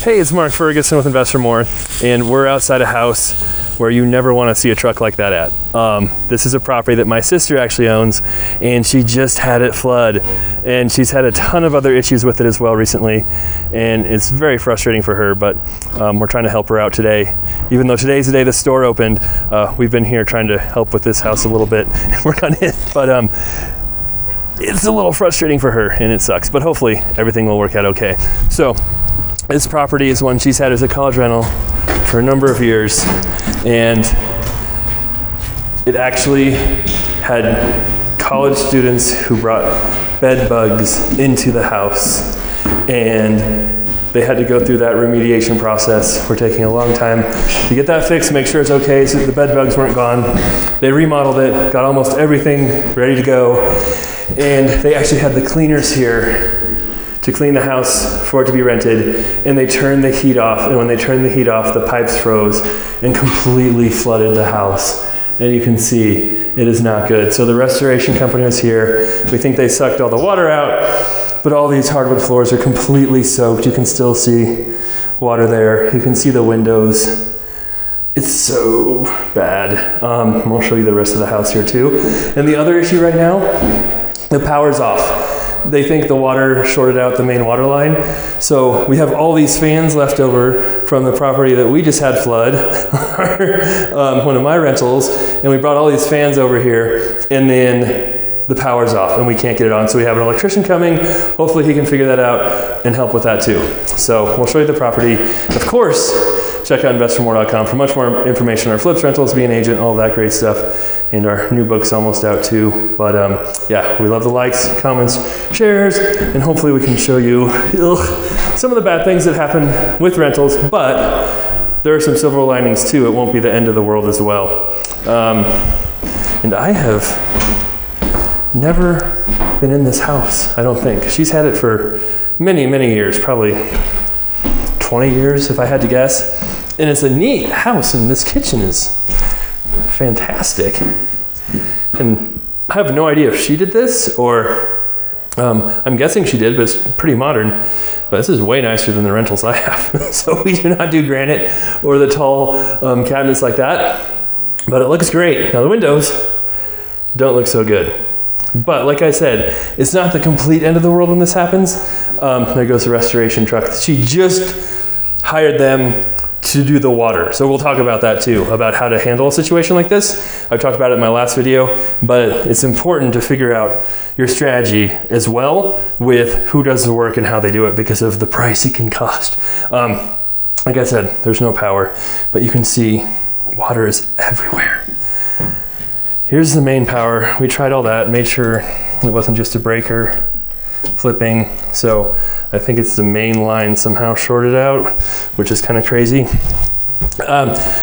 Hey, it's Mark Ferguson with Investor More, and we're outside a house where you never want to see a truck like that at. This is a property that my sister actually owns, and she just had it flood, and she's had a ton of other issues with it as well recently, and it's very frustrating for her, but we're trying to help her out today. Even though today's the day the store opened, we've been here trying to help with this house a little bit and work on it, but it's a little frustrating for her, and it sucks, but hopefully everything will work out okay. So this property is one she's had as a college rental for a number of years, and it actually had college students who brought bed bugs into the house, and they had to go through that remediation process. We're taking a long time to get that fixed, make sure it's okay so the bed bugs weren't gone. They remodeled it, got almost everything ready to go, and they actually had the cleaners here to clean the house for it to be rented, and they turned the heat off, and when they turned the heat off, the pipes froze and completely flooded the house. And you can see it is not good. So the restoration company was here. We think they sucked all the water out, but all these hardwood floors are completely soaked. You can still see water there. You can see the windows. It's so bad. I'll show you the rest of the house here too. And the other issue right now, the power's off. They think the water shorted out the main water line. So we have all these fans left over from the property that we just had flood, one of my rentals, and we brought all these fans over here, and then the power's off and we can't get it on. So we have an electrician coming. Hopefully he can figure that out and help with that too. So we'll show you the property. Of course, check out investormore.com for much more information on our flips, rentals, be an agent, all of that great stuff. And our new book's almost out too. But yeah, we love the likes, comments, shares, and hopefully we can show you some of the bad things that happen with rentals, but there are some silver linings too. It won't be the end of the world as well. And I have never been in this house, I don't think. She's had it for many, many years, probably 20 years if I had to guess. And it's a neat house, and this kitchen is fantastic. And I have no idea if she did this or I'm guessing she did, but it's pretty modern. But this is way nicer than the rentals I have. So we do not do granite or the tall cabinets like that, but it looks great. Now the windows don't look so good. But like I said, it's not the complete end of the world when this happens. There goes the restoration truck. She just hired them to do the water. So we'll talk about that too, about how to handle a situation like this. I've talked about it in my last video, but it's important to figure out your strategy as well with who does the work and how they do it because of the price it can cost. Like I said, there's no power, but you can see water is everywhere. Here's the main power. We tried all that, made sure it wasn't just a breaker flipping. So I think it's the main line somehow shorted out, which is kind of crazy.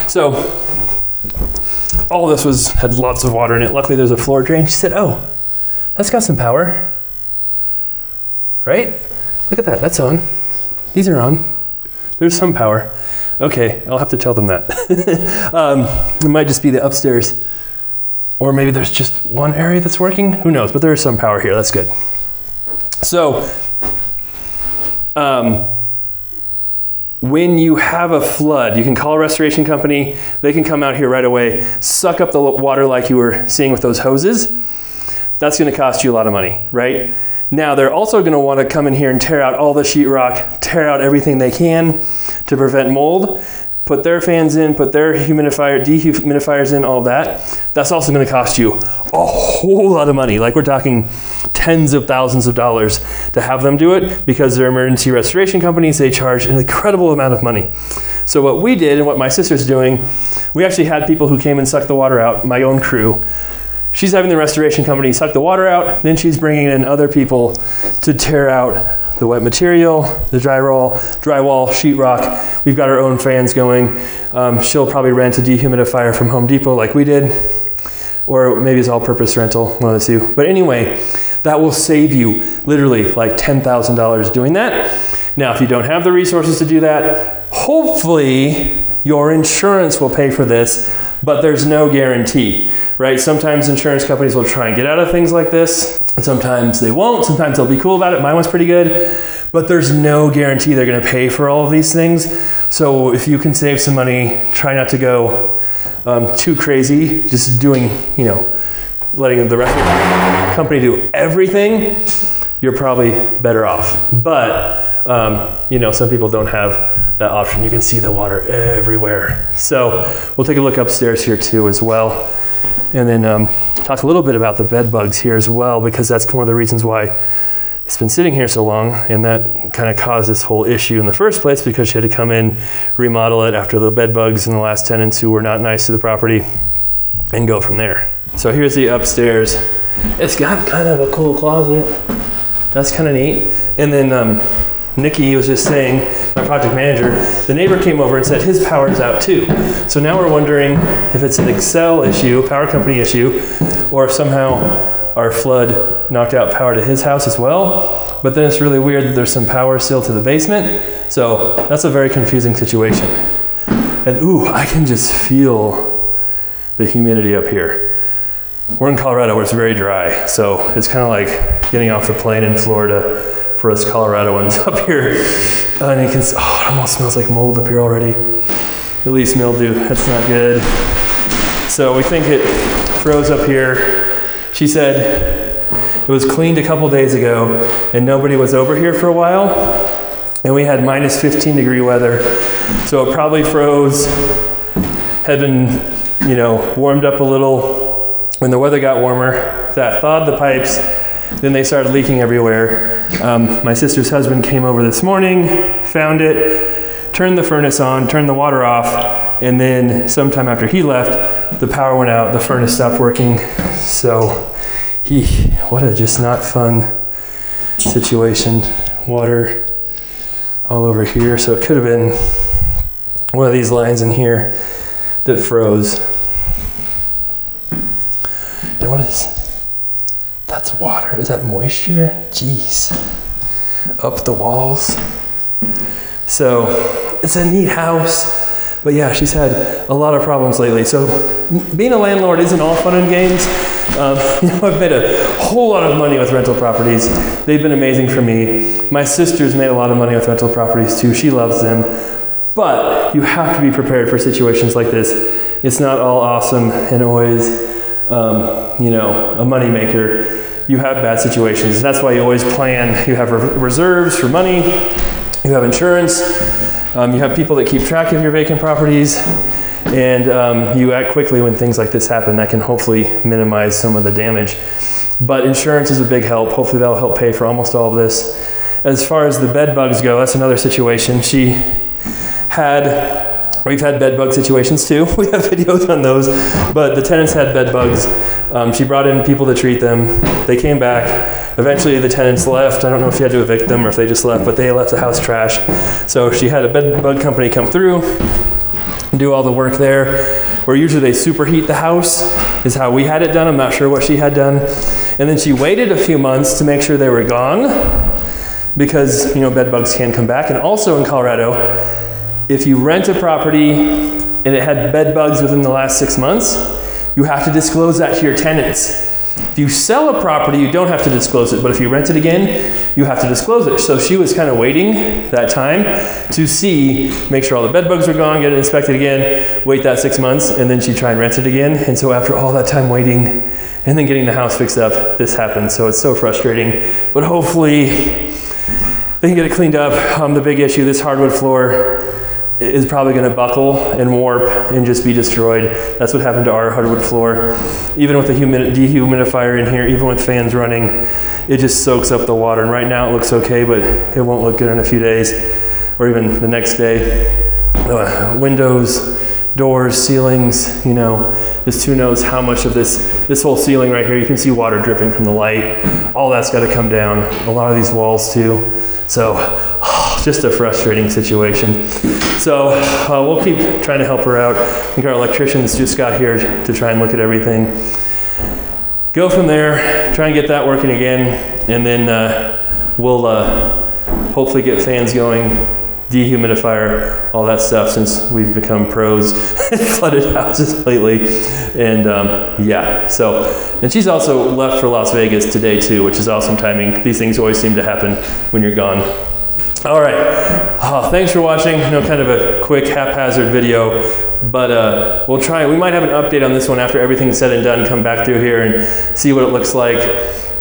So all this had lots of water in it. Luckily there's a floor drain. She said, oh, that's got some power, right? Look at that, that's on. These are on. There's some power. Okay, I'll have to tell them that. It might just be the upstairs, or maybe there's just one area that's working. Who knows, but there is some power here, that's good. So, when you have a flood, you can call a restoration company. They can come out here right away, suck up the water like you were seeing with those hoses. That's gonna cost you a lot of money, right? Now, they're also gonna wanna come in here and tear out all the sheetrock, tear out everything they can to prevent mold, put their fans in, put their dehumidifiers in, all of that. That's also gonna cost you a whole lot of money. Like we're talking tens of thousands of dollars to have them do it because they're emergency restoration companies. They charge an incredible amount of money. So what we did and what my sister's doing, we actually had people who came and sucked the water out, my own crew. She's having the restoration company suck the water out, then she's bringing in other people to tear out the wet material, the drywall, sheetrock. We've got our own fans going. She'll probably rent a dehumidifier from Home Depot like we did, or maybe it's all-purpose rental, one of the two. But anyway, that will save you literally like $10,000 doing that. Now, if you don't have the resources to do that, hopefully your insurance will pay for this, but there's no guarantee, right? Sometimes insurance companies will try and get out of things like this. Sometimes they won't. Sometimes they'll be cool about it. Mine was pretty good. but there's no guarantee they're gonna pay for all of these things. So if you can save some money, try not to go too crazy, just doing, letting the rest of the company do everything, you're probably better off. But, some people don't have that option. You can see the water everywhere. So we'll take a look upstairs here too as well. And then talk a little bit about the bed bugs here as well, because that's one of the reasons why it's been sitting here so long, and that kind of caused this whole issue in the first place, because she had to come in, remodel it after the bed bugs and the last tenants who were not nice to the property, and go from there. So here's the upstairs. It's got kind of a cool closet. That's kind of neat. And then Nikki was just saying, my project manager, the neighbor came over and said his power's out too. So now we're wondering if it's an Excel issue, power company issue, or if somehow our flood knocked out power to his house as well. But then it's really weird that there's some power still to the basement. So that's a very confusing situation. And ooh, I can just feel the humidity up here. We're in Colorado where it's very dry. So it's kind of like getting off the plane in Florida for us Coloradoans up here. And you can see, it almost smells like mold up here already. At least mildew, that's not good. So we think it froze up here. She said it was cleaned a couple days ago and nobody was over here for a while. And we had minus 15 degree weather. So it probably froze, had been, warmed up a little. When the weather got warmer, that thawed the pipes. Then they started leaking everywhere. My sister's husband came over this morning, found it, turned the furnace on, turned the water off, and then sometime after he left, the power went out, the furnace stopped working. So what a just not fun situation. Water all over here. So it could have been one of these lines in here that froze. And what is, that's water. Is that moisture? Jeez. Up the walls. So it's a neat house. But yeah, she's had a lot of problems lately. So being a landlord isn't all fun and games. I've made a whole lot of money with rental properties. They've been amazing for me. My sister's made a lot of money with rental properties too. She loves them. But you have to be prepared for situations like this. It's not all awesome and always, a money maker. You have bad situations. That's why you always plan. You have reserves for money. You have insurance. You have people that keep track of your vacant properties, and you act quickly when things like this happen. That can hopefully minimize some of the damage. But insurance is a big help. Hopefully that'll help pay for almost all of this. As far as the bed bugs go, that's another situation. We've had bed bug situations too. We have videos on those, but the tenants had bed bugs. She brought in people to treat them. They came back. Eventually the tenants left. I don't know if she had to evict them or if they just left, but they left the house trash. So she had a bed bug company come through and do all the work there, where usually they superheat the house, is how we had it done. I'm not sure what she had done. And then she waited a few months to make sure they were gone, because bed bugs can come back. And also in Colorado, if you rent a property and it had bed bugs within the last 6 months, you have to disclose that to your tenants. If you sell a property, you don't have to disclose it, but if you rent it again, you have to disclose it. So she was kind of waiting that time to make sure all the bed bugs were gone, get it inspected again, wait that 6 months, and then she'd try and rent it again. And so after all that time waiting and then getting the house fixed up, this happened. So it's so frustrating, but hopefully they can get it cleaned up. The big issue, this hardwood floor is probably going to buckle and warp and just be destroyed. That's what happened to our hardwood floor. Even with the dehumidifier in here, even with fans running, it just soaks up the water. And right now it looks okay, but it won't look good in a few days or even the next day. Windows, doors, ceilings, just who knows how much of this whole ceiling right here, you can see water dripping from the light. All that's got to come down. A lot of these walls too. So just a frustrating situation. So we'll keep trying to help her out. I think our electricians just got here to try and look at everything. Go from there, try and get that working again, and then we'll hopefully get fans going, dehumidifier, all that stuff, since we've become pros in flooded houses lately. And and she's also left for Las Vegas today too, which is awesome timing. These things always seem to happen when you're gone. All right. Oh, thanks for watching. Kind of a quick haphazard video, but we'll try. We might have an update on this one after everything's said and done. Come back through here and see what it looks like,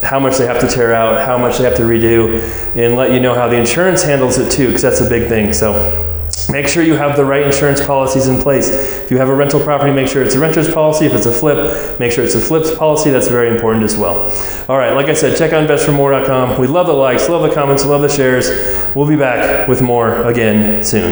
how much they have to tear out, how much they have to redo, and let you know how the insurance handles it too, because that's a big thing. So make sure you have the right insurance policies in place. If you have a rental property, make sure it's a renter's policy. If it's a flip, make sure it's a flip's policy. That's very important as well. All right, like I said, check out investformore.com. We love the likes, love the comments, love the shares. We'll be back with more again soon.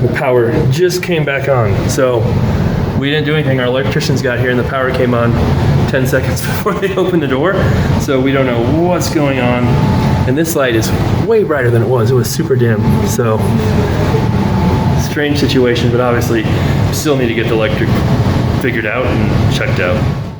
The power just came back on. So we didn't do anything. Our electricians got here and the power came on 10 seconds before they opened the door. So we don't know what's going on. And this light is way brighter than it was. It was super dim. So strange situation, but obviously still need to get the electric figured out and checked out.